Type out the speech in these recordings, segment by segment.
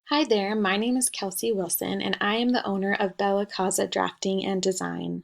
Hi there, my name is Kelsey Wilson, and I am the owner of Casa Drafting and Design.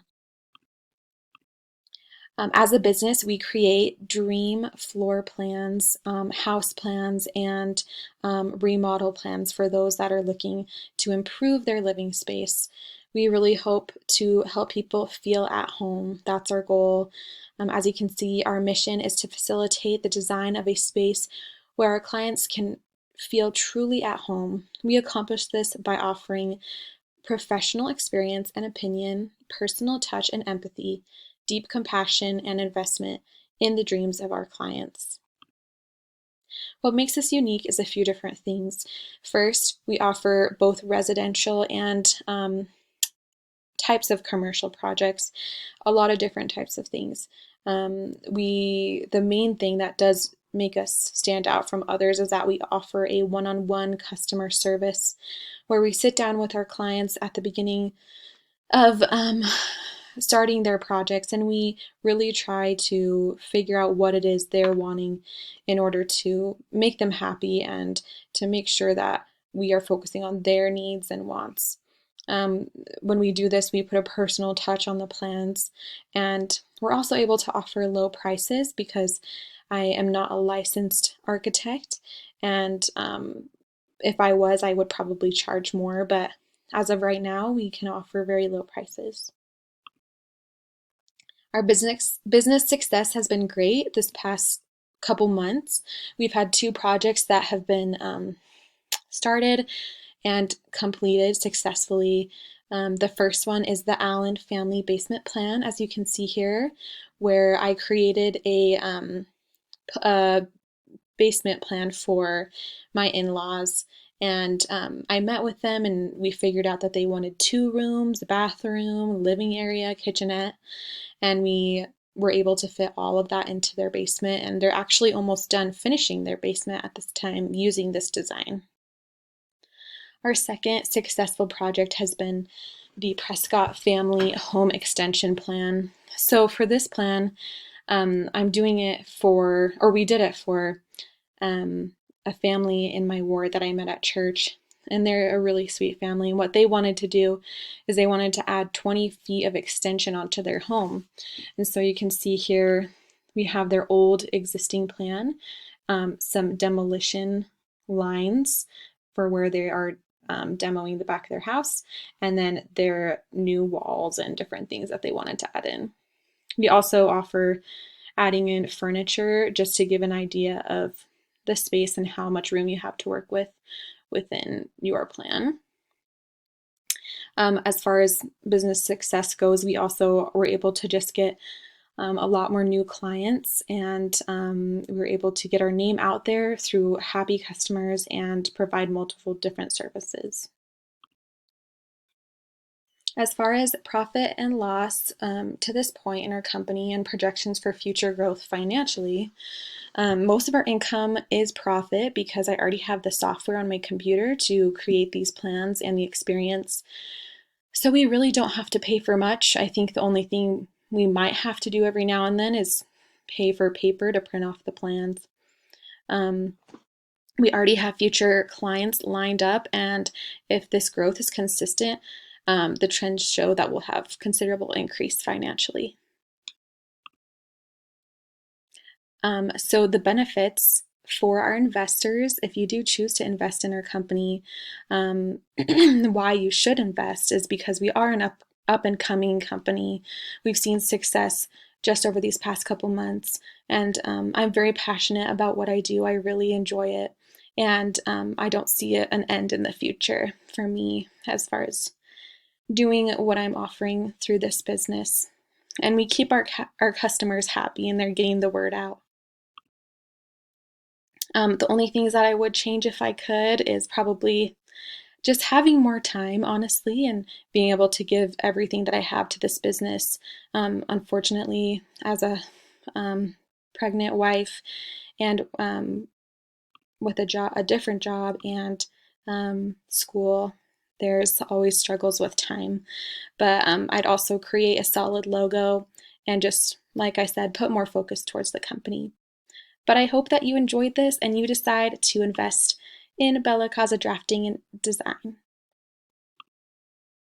As a business, we create dream floor plans, house plans, and remodel plans for those that are looking to improve their living space. We really hope to help people feel at home. That's our goal. As you can see, our mission is to facilitate the design of a space where our clients can feel truly at home. We accomplish this by offering professional experience and opinion, personal touch and empathy, deep compassion and investment in the dreams of our clients. What makes us unique is a few different things. First, we offer both residential and types of commercial projects, a lot of different types of things. The main thing that does make us stand out from others is that we offer a one-on-one customer service where we sit down with our clients at the beginning of starting their projects, and we really try to figure out what it is they're wanting in order to make them happy and to make sure that we are focusing on their needs and wants. Um, when we do this, we put a personal touch on the plans, and we're also able to offer low prices because I am not a licensed architect, and if I was, I would probably charge more, but as of right now, we can offer very low prices. Our business success has been great this past couple months. We've had two projects that have been started and completed successfully. The first one is the Allen Family Basement Plan, as you can see here, where I created a basement plan for my in-laws. And I met with them and we figured out that they wanted two rooms, a bathroom, living area, kitchenette, and we were able to fit all of that into their basement. And they're actually almost done finishing their basement at this time using this design. Our second successful project has been the Prescott Family Home Extension Plan. So for this plan, I'm doing it for, or we did it for a family in my ward that I met at church, and they're a really sweet family. And what they wanted to do is they wanted to add 20 feet of extension onto their home. And so you can see here we have their old existing plan, some demolition lines for where they are demoing the back of their house, and then their new walls and different things that they wanted to add in. We also offer adding in furniture just to give an idea of the space and how much room you have to work with within your plan. As far as business success goes, we also were able to just get a lot more new clients, and we were able to get our name out there through happy customers and provide multiple different services. As far as profit and loss to this point in our company and projections for future growth financially, most of our income is profit because I already have the software on my computer to create these plans and the experience. So we really don't have to pay for much. I think the only thing we might have to do every now and then is pay for paper to print off the plans. Um, we already have future clients lined up, and if this growth is consistent, the trends show that we'll have considerable increase financially. So the benefits for our investors, if you do choose to invest in our company, why you should invest is because we are an up and coming company. We've seen success just over these past couple months, and I'm very passionate about what I do. I really enjoy it, and I don't see an end in the future for me as far as doing what I'm offering through this business. And we keep our customers happy, and they're getting the word out. The only things that I would change if I could is probably just having more time, honestly, and being able to give everything that I have to this business. Unfortunately, as a pregnant wife and with a different job and school, there's always struggles with time. But I'd also create a solid logo and just, like I said, put more focus towards the company. But I hope that you enjoyed this and you decide to invest in Bella Casa Drafting and Design.